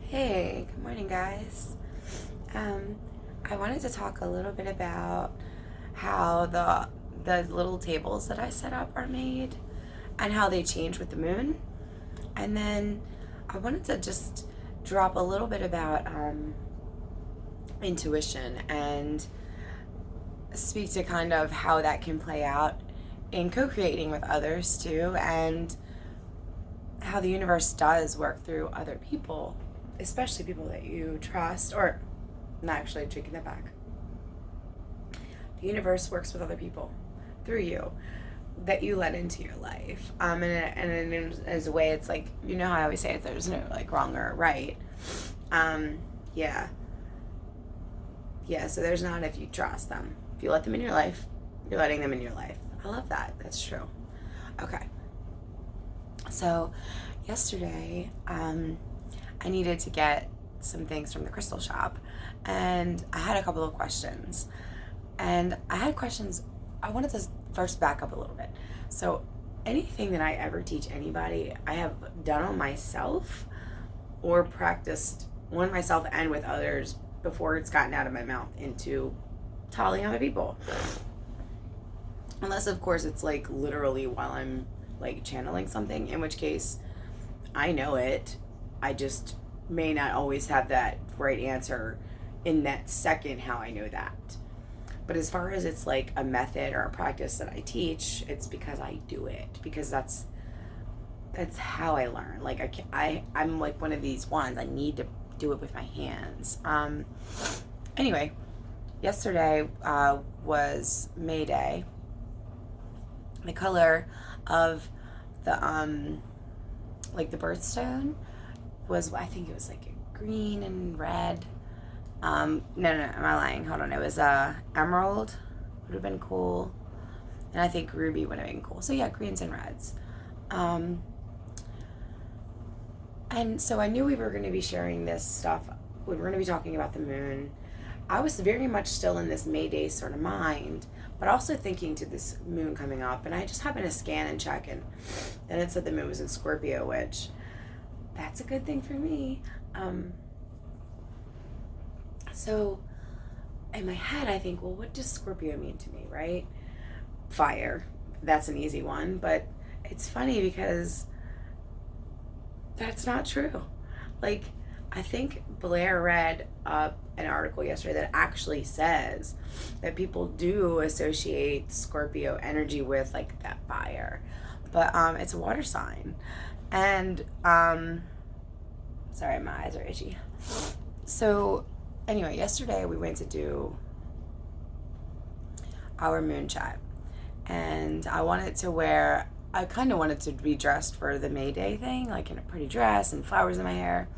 Hey, good morning, guys. Um, I wanted to talk a little bit about how the little tables that I set up are made and how they change with the moon. And then I wanted to just drop a little bit about intuition and speak to kind of how that can play out in co-creating with others too, and how the universe does work through other people, especially people that you trust, or not actually taking that back. The universe works with other people through you that you let into your life. And in a way, it's like, you know how I always say it, there's no like wrong or right. Um, yeah. Yeah, so there's not if you trust them. If you let them in your life, you're letting them in your life. I love that. That's true. Okay. So yesterday, I needed to get some things from the crystal shop, and I had a couple of questions. And I had questions. I wanted to first back up a little bit. So, anything that I ever teach anybody, I have done on myself or practiced on myself and with others before it's gotten out of my mouth into telling other people. Unless, of course, it's like literally while I'm like channeling something, in which case I know it. I just may not always have that right answer in that second how I know that. But as far as it's like a method or a practice that I teach, it's because I do it, because that's how I learn. Like I'm like one of these ones. I need to do it with my hands. Anyway, yesterday was May Day. The color of the like the birthstone was, I think it was like green and red. No, am I lying? Hold on. It was emerald. Would have been cool, and I think ruby would have been cool. So yeah, greens and reds. Um, and so I knew we were going to be sharing this stuff. We were going to be talking about the moon. I was very much still in this May Day sort of mind, but also thinking to this moon coming up. And I just happened to scan and check, and then it said the moon was in Scorpio, which that's a good thing for me. So in my head, I think, well, what does Scorpio mean to me, right? Fire. That's an easy one, but it's funny because that's not true. Like, I think Blair read up an article yesterday that actually says that people do associate Scorpio energy with like that fire, but it's a water sign, and sorry, my eyes are itchy. So anyway, yesterday we went to do our moon chat, and I kind of wanted to be dressed for the May Day thing, like in a pretty dress and flowers in my hair.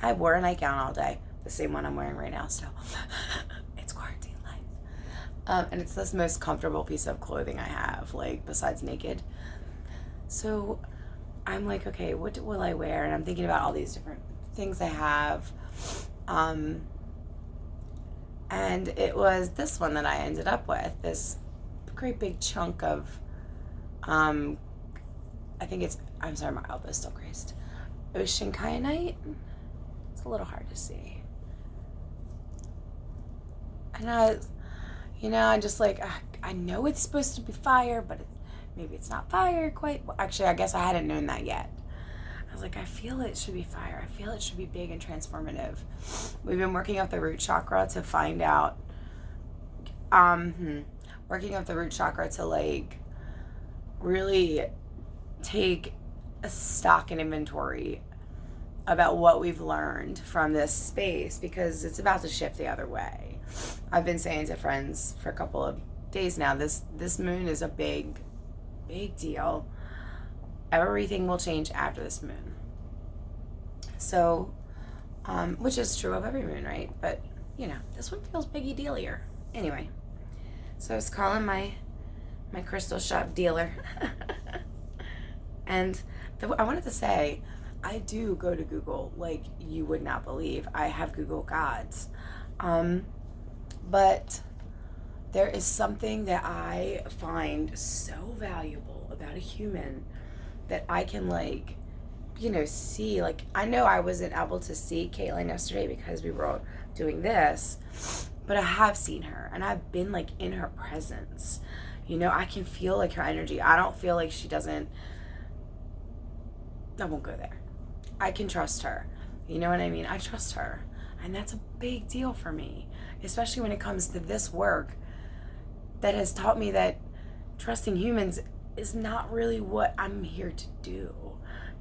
I wore a nightgown all day, the same one I'm wearing right now still. It's quarantine life. And it's this most comfortable piece of clothing I have, like besides naked. So I'm like, okay, what will I wear? And I'm thinking about all these different things I have. And it was this one that I ended up with, this great big chunk of, I think I'm sorry, my elbow's still crazed. Ocean kyanite. It's a little hard to see. And I'm just like, I know it's supposed to be fire, but maybe it's not fire quite. Well, actually, I guess I hadn't known that yet. I was like, I feel it should be fire. I feel it should be big and transformative. We've been working up the root chakra to find out, working up the root chakra to like really take a stock and inventory about what we've learned from this space, because it's about to shift the other way. I've been saying to friends for a couple of days now, this moon is a big deal. Everything will change after this moon. So, which is true of every moon, right? But this one feels biggie dealier. Anyway, so I was calling my crystal shop dealer, and I wanted to say, I do go to Google like you would not believe. I have Google Gods. But there is something that I find so valuable about a human that I can like see, like, I know I wasn't able to see Caitlin yesterday because we were doing this, but I have seen her, and I've been, like, in her presence. I can feel, like, her energy. I don't feel like she doesn't, I won't go there. I can trust her. You know what I mean? I trust her. And that's a big deal for me, especially when it comes to this work that has taught me that trusting humans is not really what I'm here to do.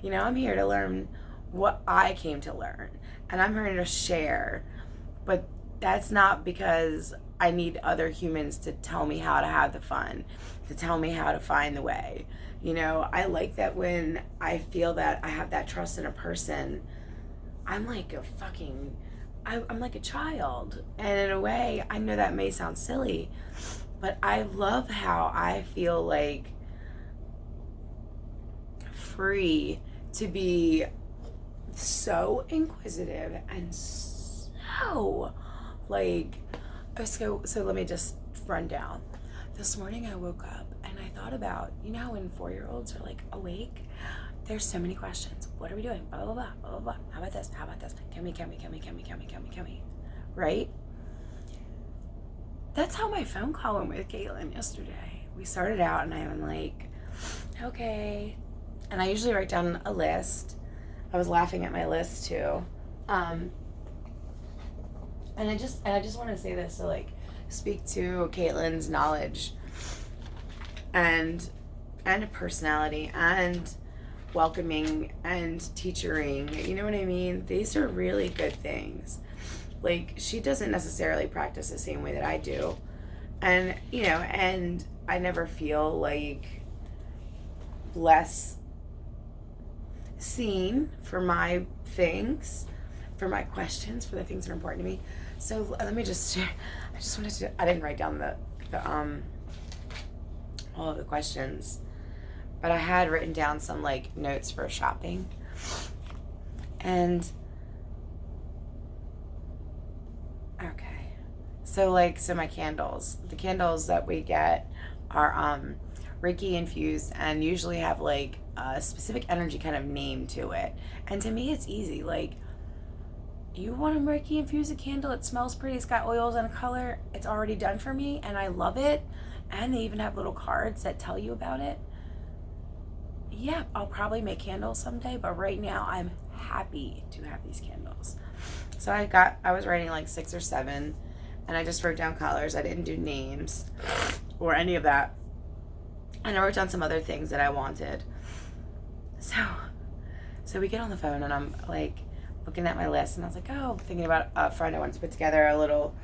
I'm here to learn what I came to learn, and I'm here to share. But that's not because I need other humans to tell me how to have the fun, to tell me how to find the way. I like that when I feel that I have that trust in a person, I'm like I'm like a child. And in a way, I know that may sound silly, but I love how I feel like free to be so inquisitive and so like, so let me just run down. This morning I woke up and I thought about, how when 4-year-olds are like awake, there's so many questions. What are we doing? Blah, blah, blah, blah, blah, blah. How about this? How about this? Can we? Right? That's how my phone call went with Caitlin yesterday. We started out and I'm like, okay. And I usually write down a list. I was laughing at my list too. And I just want to say this to like speak to Caitlin's knowledge and personality and welcoming and teachering. You know what I mean? These are really good things. Like, she doesn't necessarily practice the same way that I do. And, and I never feel like less seen for my things, for my questions, for the things that are important to me. So let me just share. I didn't write down the all of the questions, but I had written down some like notes for shopping. And okay, so my candles, the candles that we get are Reiki infused and usually have like a specific energy kind of name to it. And to me, it's easy. Like, you want to Reiki infuse a candle, it smells pretty, it's got oils and a color, it's already done for me, and I love it. And they even have little cards that tell you about it. Yeah, I'll probably make candles someday, but right now I'm happy to have these candles. So I was writing like 6 or 7, and I just wrote down colors. I didn't do names or any of that. And I wrote down some other things that I wanted. So we get on the phone, and I'm like looking at my list, and I was like, oh, thinking about a friend I wanted to put together a little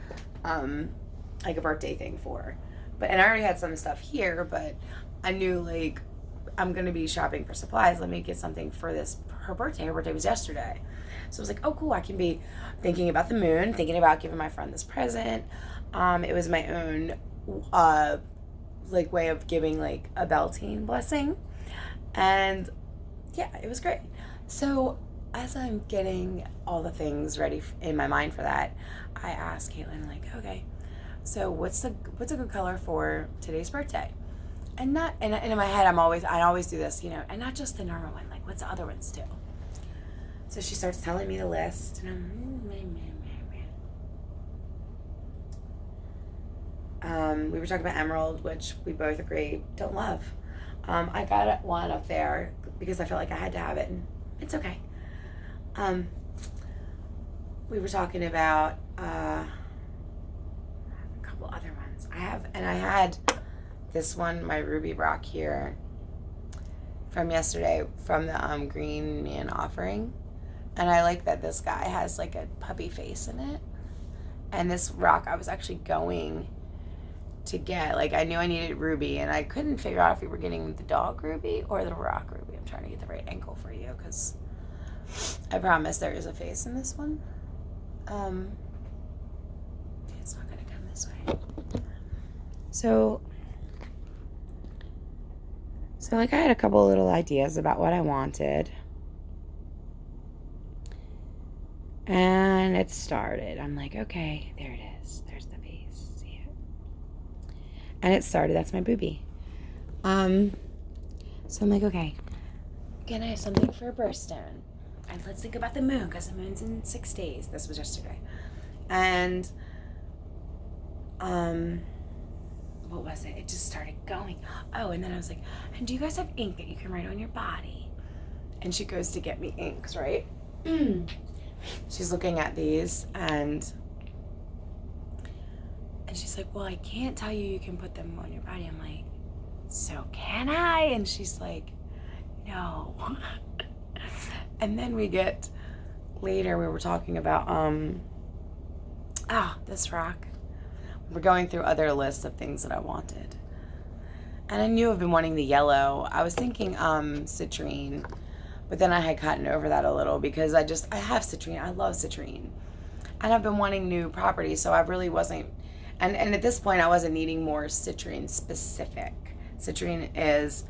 like a birthday thing for. And I already had some stuff here, but I knew like I'm gonna be shopping for supplies. Let me get something for her birthday. Her birthday was yesterday. So I was like, oh cool, I can be thinking about the moon, thinking about giving my friend this present. It was my own like way of giving like a Beltane blessing. And yeah, it was great. So as I'm getting all the things ready in my mind for that, I asked Caitlin, like, okay, so what's a good color for today's birthday? And in my head, I always do this, and not just the normal one, like what's the other ones too? So she starts telling me the list, and we were talking about emerald, which we both agree don't love. I got one up there because I felt like I had to have it, and it's okay. We were talking about a couple other ones. I had this one, my ruby rock here from yesterday from the Green Man offering. And I like that this guy has like a puppy face in it. And this rock I was actually going to get, like I knew I needed ruby, and I couldn't figure out if we were getting the dog ruby or the rock ruby. I'm trying to get the right angle for you because I promise there is a face in this one. It's not gonna come this way. So like I had a couple little ideas about what I wanted. And it started. I'm like, okay, there it is. There's the face. See it? And it started. That's my boobie. So I'm like, okay, can I have something for a birthstone? And let's think about the moon, because the moon's in 6 days. This was yesterday. And, what was it? It just started going. Oh, and then I was like, and do you guys have ink that you can write on your body? And she goes to get me inks, right? She's looking at these, and she's like, well, I can't tell you can put them on your body. I'm like, so can I? And she's like, no. And then we get later, we were talking about this rock. We're going through other lists of things that I wanted, and I knew I've been wanting the yellow. I was thinking citrine, but then I had gotten over that a little because I have citrine. I love citrine, and I've been wanting new properties, so I really wasn't. And at this point, I wasn't needing more citrine specific. Citrine is,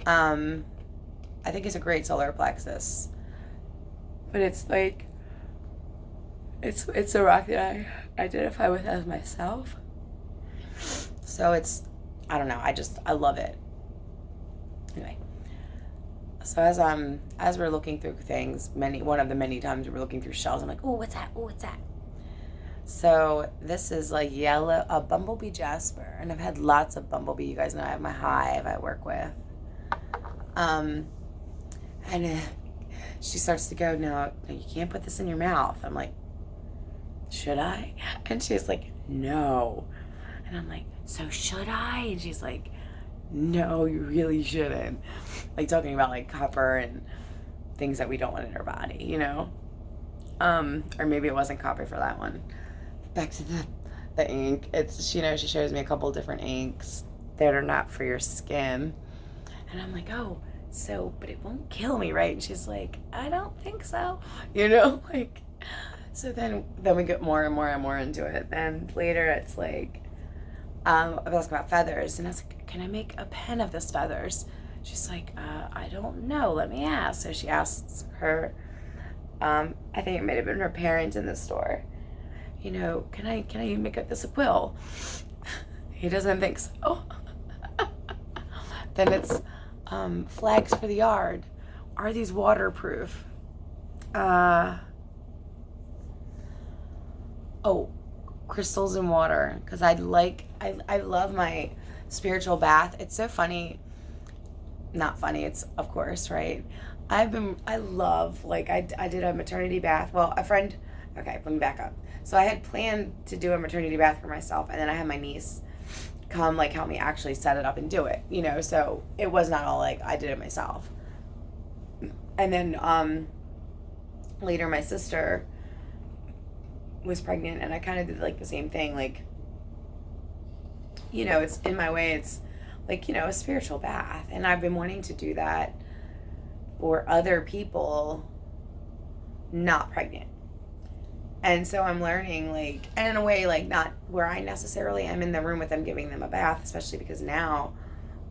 I think it's a great solar plexus, but it's like, it's a rock that I identify with as myself. So it's, I don't know, I love it. Anyway, so as we're looking through things, one of the many times we were looking through shells, I'm like, oh, what's that? Oh, what's that? So this is like a bumblebee jasper, and I've had lots of bumblebee. You guys know I have my hive I work with. And she starts to go, no, you can't put this in your mouth. I'm like, should I? And she's like, no. And I'm like, so should I? And she's like, no, you really shouldn't. Like talking about like copper and things that we don't want in our body, you know? Or maybe it wasn't copper for that one. Back to the ink. It's, you know, she shows me a couple different inks that are not for your skin. And I'm like, oh, so, but it won't kill me, right? And she's like, I don't think so. You know, like, so then we get more and more and more into it. Then later it's like, I was asking about feathers, and I was like, can I make a pen of this feathers? She's like, I don't know. Let me ask. So she asks her, I think it might have been her parents in the store, you know, can I make this a quill? He doesn't think so. Then it's flags for the yard. Are these waterproof? Crystals in water, because I love my spiritual bath. It's so funny. Not funny, it's of course, right? I love, like, I did a maternity bath. Well, okay, let me back up. So I had planned to do a maternity bath for myself, and then I had my niece come, like, help me actually set it up and do it, you know? So it was not all, like, I did it myself. And then, later my sister was pregnant, and I kind of did, like, the same thing, like, you know, it's, in my way, it's, like, you know, a spiritual bath, and I've been wanting to do that for other people not pregnant. And so I'm learning, like, and in a way, like, not where I necessarily am in the room with them giving them a bath, especially because now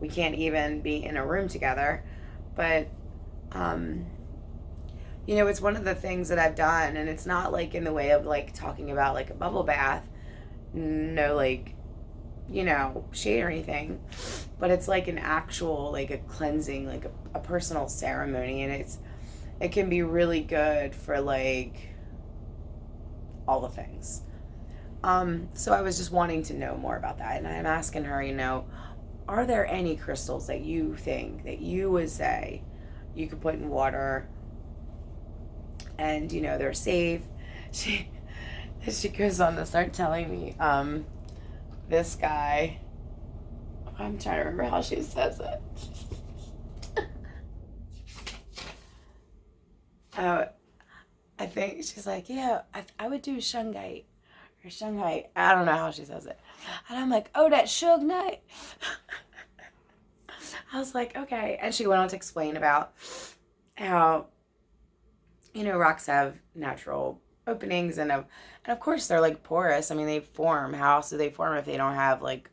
we can't even be in a room together. But, you know, it's one of the things that I've done, and it's not, like, in the way of, like, talking about, like, a bubble bath. No, like, you know, shade or anything. But it's, like, an actual, like, a cleansing, like, a personal ceremony. And it can be really good for, like, all the things. So I was just wanting to know more about that, and I'm asking her, you know, are there any crystals that you think that you would say you could put in water and, you know, they're safe? She goes on to start telling me, this guy, I'm trying to remember how she says it. I think she's like, yeah, I would do shungite or shungite. I don't know how she says it. And I'm like, oh, that shungite. I was like, okay. And she went on to explain about how, you know, rocks have natural openings, and of course they're, like, porous. I mean, they form. How else do they form if they don't have, like,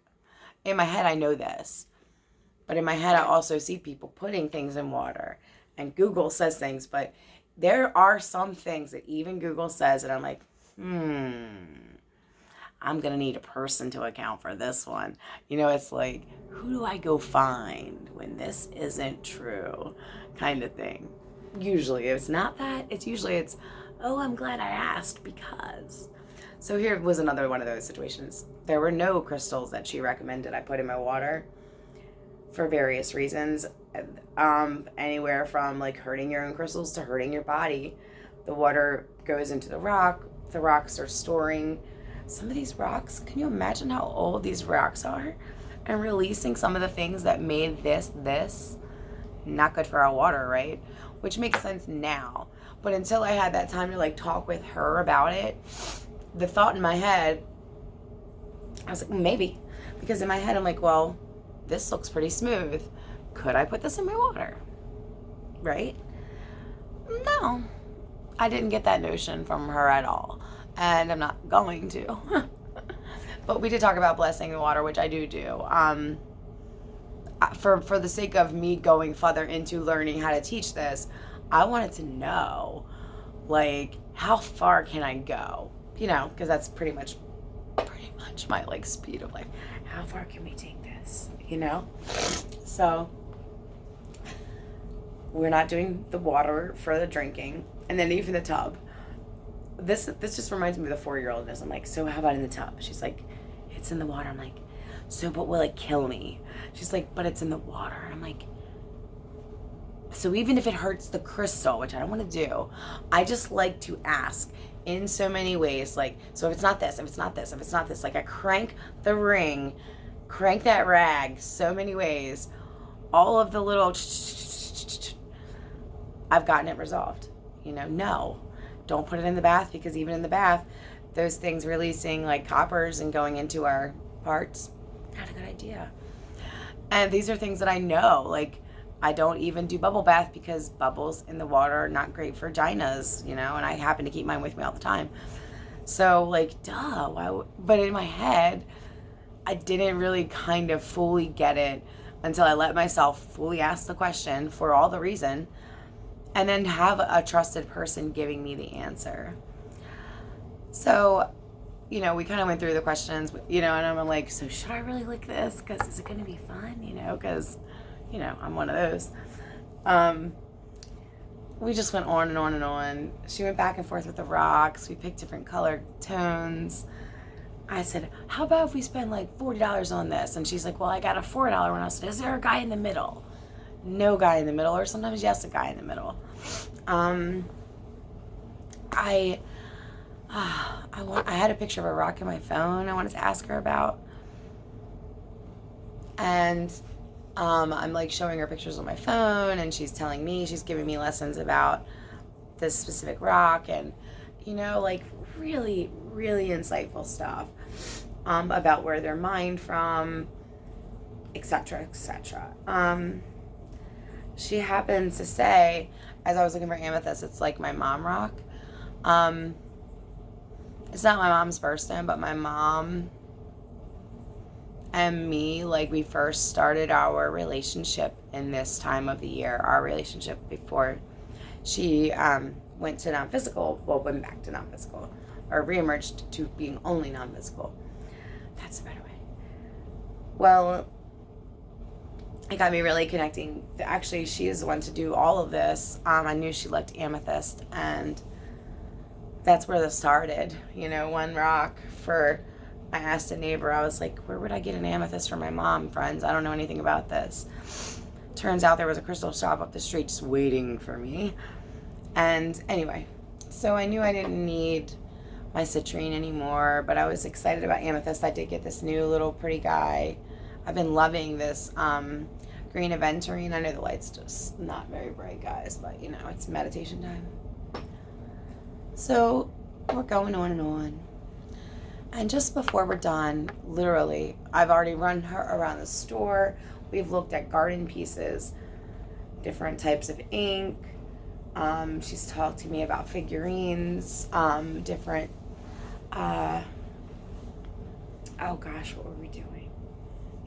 in my head I know this, but in my head I also see people putting things in water, and Google says things, but there are some things that even Google says, and I'm like, I'm going to need a person to account for this one. You know, it's like, who do I go find when this isn't true kind of thing. Usually if it's not that, it's, oh, I'm glad I asked because. So here was another one of those situations. There were no crystals that she recommended I put in my water for various reasons. Anywhere from like hurting your own crystals to hurting your body. The water goes into the rock. The rocks are storing some of these rocks. Can you imagine how old these rocks are? And releasing some of the things that made this not good for our water, right? Which makes sense now. But until I had that time to like talk with her about it, the thought in my head, I was like, maybe. Because in my head, I'm like, well, this looks pretty smooth. Could I put this in my water? Right? No. I didn't get that notion from her at all. And I'm not going to. But we did talk about blessing the water, which I do. For the sake of me going further into learning how to teach this, I wanted to know, like, how far can I go? You know, because that's pretty much my like speed of life. How far can we take this? You know? So we're not doing the water for the drinking, and then even the tub. This just reminds me of the 4-year-oldness. I'm like, so how about in the tub? She's like, it's in the water. I'm like, so but will it kill me? She's like, but it's in the water. I'm like, so even if it hurts the crystal, which I don't want to do, I just like to ask in so many ways. Like, so if it's not this, if it's not this, if it's not this, like I crank the ring, crank that rag so many ways, all of the little, I've gotten it resolved. You know, no, don't put it in the bath, because even in the bath, those things releasing like coppers and going into our parts, not a good idea. And these are things that I know, like I don't even do bubble bath because bubbles in the water are not great for vaginas, you know, and I happen to keep mine with me all the time. So like, duh, but in my head, I didn't really kind of fully get it until I let myself fully ask the question for all the reason, and then have a trusted person giving me the answer. So, you know, we kind of went through the questions, you know, and I'm like, so should I really lick this? Because is it going to be fun? You know, because, you know, I'm one of those. We just went on and on and on. She went back and forth with the rocks. We picked different color tones. I said, how about if we spend like $40 on this? And she's like, well, I got a $4 one. I said, is there a guy in the middle? No guy in the middle, or sometimes yes, a guy in the middle. I had a picture of a rock in my phone I wanted to ask her about, and I'm like showing her pictures on my phone, and she's telling me, she's giving me lessons about this specific rock, and you know, like really, really insightful stuff about where they're mined from, etc., etc. She happens to say, as I was looking for amethyst, it's like my mom rock. It's not my mom's birthstone, but my mom and me, like we first started our relationship in this time of the year, our relationship before she went to non-physical, went back to non-physical, or reemerged to being only non-physical. That's a better way. Well, it got me really connecting. Actually, she is the one to do all of this. I knew she liked amethyst, and that's where this started. You know, one rock I asked a neighbor, I was like, where would I get an amethyst for my mom, friends? I don't know anything about this. Turns out there was a crystal shop up the street just waiting for me. And anyway, so I knew I didn't need my citrine anymore, but I was excited about amethyst. I did get this new little pretty guy. I've been loving this green aventurine. I know the light's just not very bright, guys, but you know, it's meditation time. So we're going on and on. And just before we're done, literally, I've already run her around the store. We've looked at garden pieces, different types of ink. She's talked to me about figurines, different, oh gosh, what were we doing?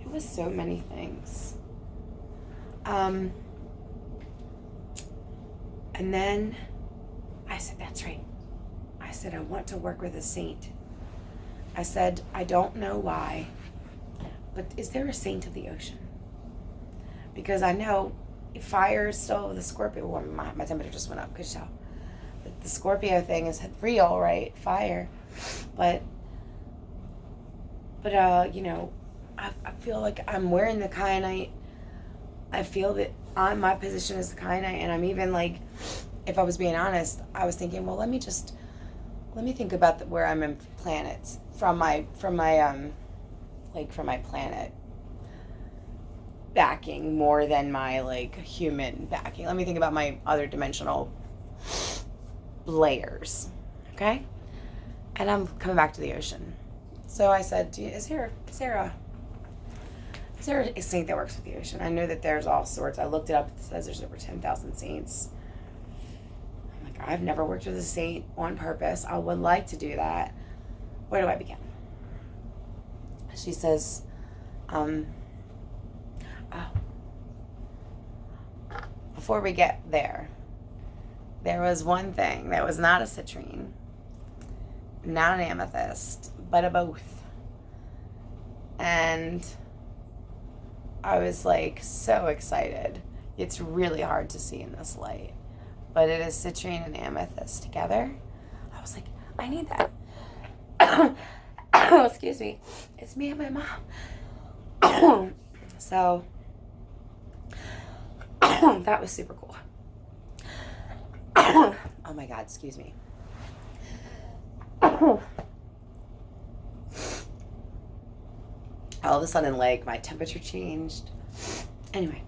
It was so many things. And then I said, that's right. I said, I want to work with a saint. I said, I don't know why, but is there a saint of the ocean? Because I know fire is still the Scorpio. Well, my temperature just went up, could you tell? The Scorpio thing is real, right? Fire. But you know, I feel like I'm wearing the kyanite. I feel that my position is the kyanite, and I'm even like, if I was being honest, I was thinking, well, let me think about where I'm in planets from my planet backing more than my like human backing. Let me think about my other dimensional layers, okay? And I'm coming back to the ocean. So I said, is there a saint that works with the ocean? I know that there's all sorts. I looked it up. It says there's over 10,000 saints. I'm like, I've never worked with a saint on purpose. I would like to do that. Where do I begin? She says, before we get there was one thing that was not a citrine, not an amethyst, but a both. And I was like so excited. It's really hard to see in this light, but it is citrine and amethyst together. I was like, I need that. Oh, excuse me. It's me and my mom. So that was super cool. Oh my God, excuse me. All of a sudden, like, my temperature changed. Anyway.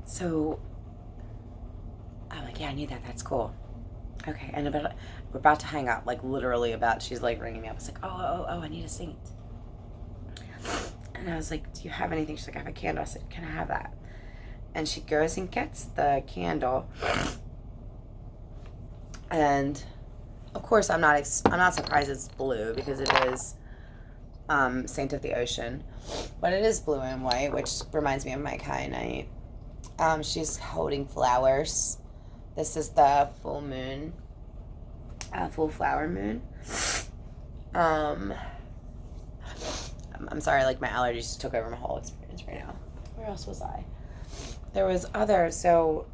So, I'm like, yeah, I need that. That's cool. Okay, and we're about to hang up, like, literally she's, like, ringing me up. It's like, oh, I need a saint. And I was like, do you have anything? She's like, I have a candle. I said, can I have that? And she goes and gets the candle. And of course, I'm not surprised it's blue because it is Saint of the Ocean, but it is blue and white, which reminds me of my kyanite. She's holding flowers. This is the full moon, full flower moon. I'm sorry, like my allergies just took over my whole experience right now. Where else was I? There was others. So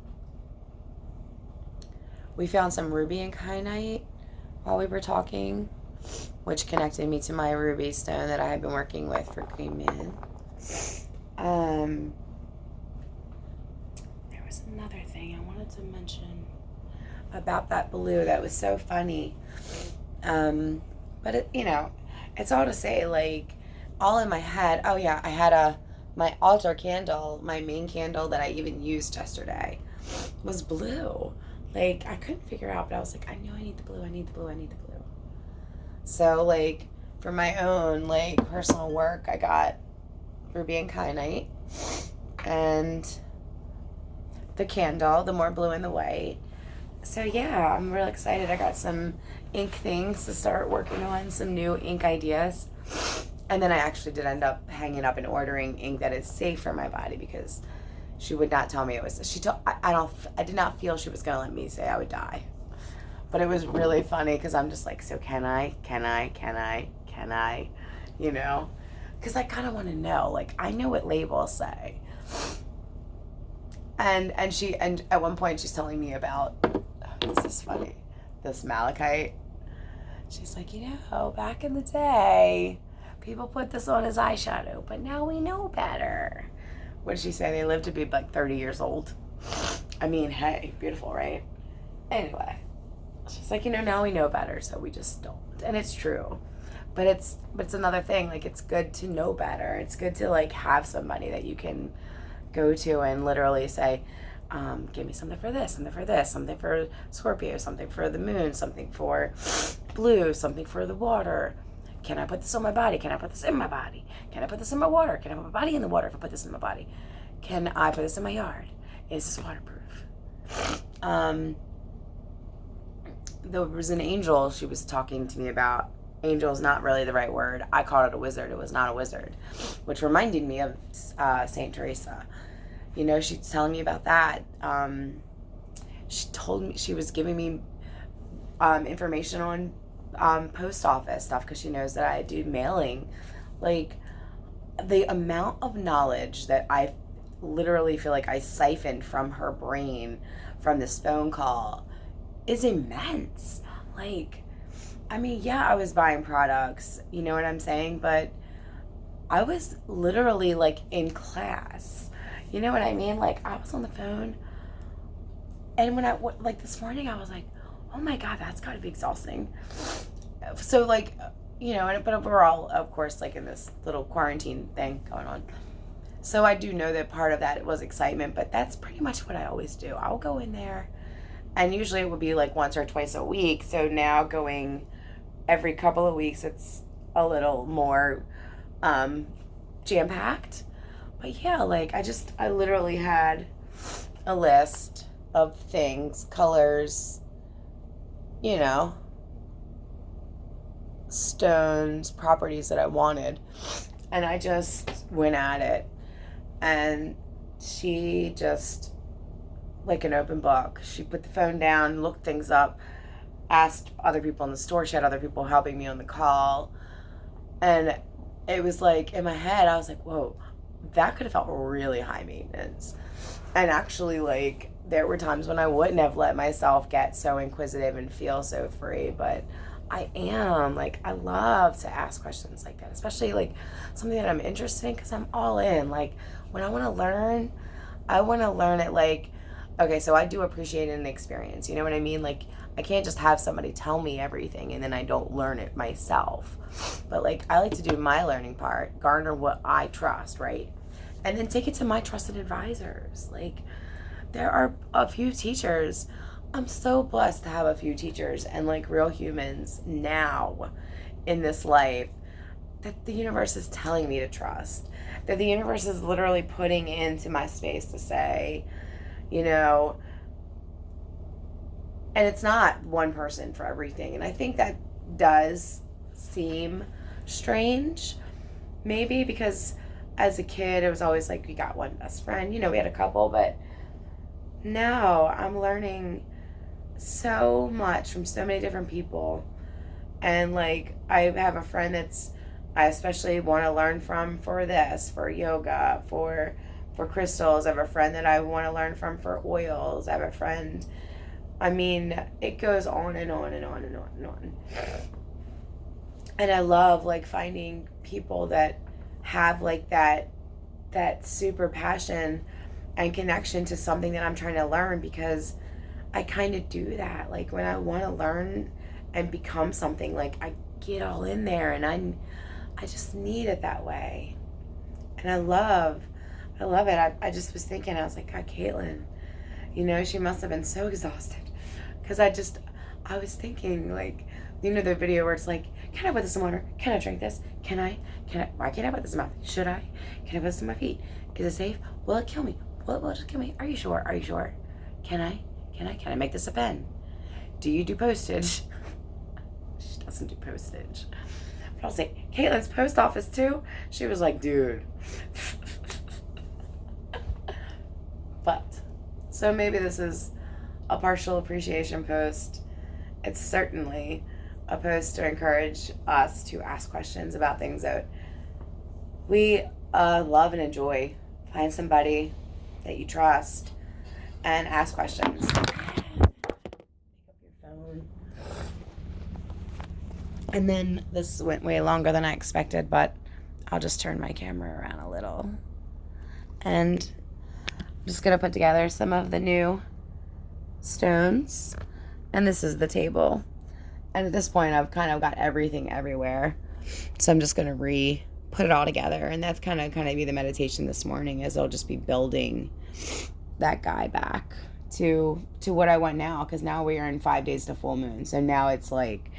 we found some ruby and kyanite while we were talking, which connected me to my ruby stone that I had been working with for Green Man. There was another thing I wanted to mention about that blue that was so funny. But it, it's all to say, like, all in my head. Oh yeah, I had my altar candle, my main candle that I even used yesterday, was blue. Like, I couldn't figure out, but I was like, I know I need the blue. So, like, for my own, like, personal work, I got ruby and kyanite and the candle, the more blue and the white. So, yeah, I'm really excited. I got some ink things to start working on, some new ink ideas. And then I actually did end up hanging up and ordering ink that is safe for my body because she would not tell me it was. I did not feel she was going to let me say I would die. But it was really funny because I'm just like, so can I? Because I kind of want to know. Like, I know what labels say. And at one point she's telling me about, this is funny, this malachite. She's like, back in the day, people put this on as eyeshadow, but now we know better. What did she say? They live to be like 30 years old. I mean, hey, beautiful, right? Anyway, she's like, now we know better, so we just don't. And it's true. But it's another thing. Like, it's good to know better. It's good to, like, have somebody that you can go to and literally say, give me something for this, something for Scorpio, something for the moon, something for blue, something for the water. Can I put this on my body? Can I put this in my body? Can I put this in my water? Can I put my body in the water if I put this in my body? Can I put this in my yard? Is this waterproof? There was an angel she was talking to me about. Angel is not really the right word. I called it a wizard. It was not a wizard, which reminded me of Saint Teresa. She's telling me about that. She told me, she was giving me information on post office stuff because she knows that I do mailing. Like, the amount of knowledge that I literally feel like I siphoned from her brain from this phone call is immense. Like, I mean, yeah, I was buying products, you know what I'm saying? But I was literally like in class. You know what I mean? Like, I was on the phone, and when like this morning, I was like, oh my God, that's gotta be exhausting. So, like, you know, but we're all, of course, like in this little quarantine thing going on. So I do know that part of that was excitement, but that's pretty much what I always do. I'll go in there, and usually it would be like once or twice a week. So now going every couple of weeks, it's a little more jam packed. But yeah, like I literally had a list of things, colors, you know, stones, properties that I wanted. And I just went at it. And she just, like an open book, she put the phone down, looked things up, asked other people in the store. She had other people helping me on the call. And it was like, in my head, I was like, whoa, that could have felt really high maintenance. And actually, like, there were times when I wouldn't have let myself get so inquisitive and feel so free, but I am. Like, I love to ask questions like that, especially like something that I'm interested in, because I'm all in. Like, when I want to learn, I want to learn it. Like, okay, so I do appreciate an experience. You know what I mean? Like, I can't just have somebody tell me everything and then I don't learn it myself. But, like, I like to do my learning part, garner what I trust, right? And then take it to my trusted advisors. Like, there are a few teachers. I'm so blessed to have a few teachers and, like, real humans now in this life that the universe is telling me to trust. That the universe is literally putting into my space to say, you know, and it's not one person for everything. And I think that does seem strange, maybe, because as a kid, it was always like we got one best friend. You know, we had a couple, but now I'm learning so much from so many different people. And, like, I have a friend I especially want to learn from for this, for yoga, for crystals. I have a friend that I want to learn from for oils. I have a friend, I mean, it goes on and on and on and on and on. And I love, like, finding people that have, like, that super passion and connection to something that I'm trying to learn, because I kind of do that. Like, when I want to learn and become something, like, I get all in there, and I just need it that way. And I love it. I just was thinking, I was like, God, Caitlin, you know, she must have been so exhausted. Because I was thinking, like, you know, the video where it's like, can I put this in water? Can I drink this? Why can't I put this in my mouth? Should I? Can I put this in my feet? Is it safe? Will it kill me? Will it kill me? Are you sure? Are you sure? Can I make this a pen? Do you do postage? She doesn't do postage. But I'll say, Caitlin's post office too? She was like, dude. But, so maybe this is a partial appreciation post. It's certainly a post to encourage us to ask questions about things that we love and enjoy. Find somebody that you trust and ask questions. Pick up your phone. And then this went way longer than I expected, but I'll just turn my camera around a little. And I'm just going to put together some of the new stones. And this is the table. And at this point, I've kind of got everything everywhere. So I'm just going to put it all together. And that's kind of be the meditation this morning, is I'll just be building that guy back to what I want now. Because now we are in 5 days to full moon. So now it's like,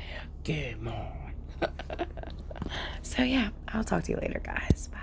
game on. So yeah, I'll talk to you later, guys. Bye.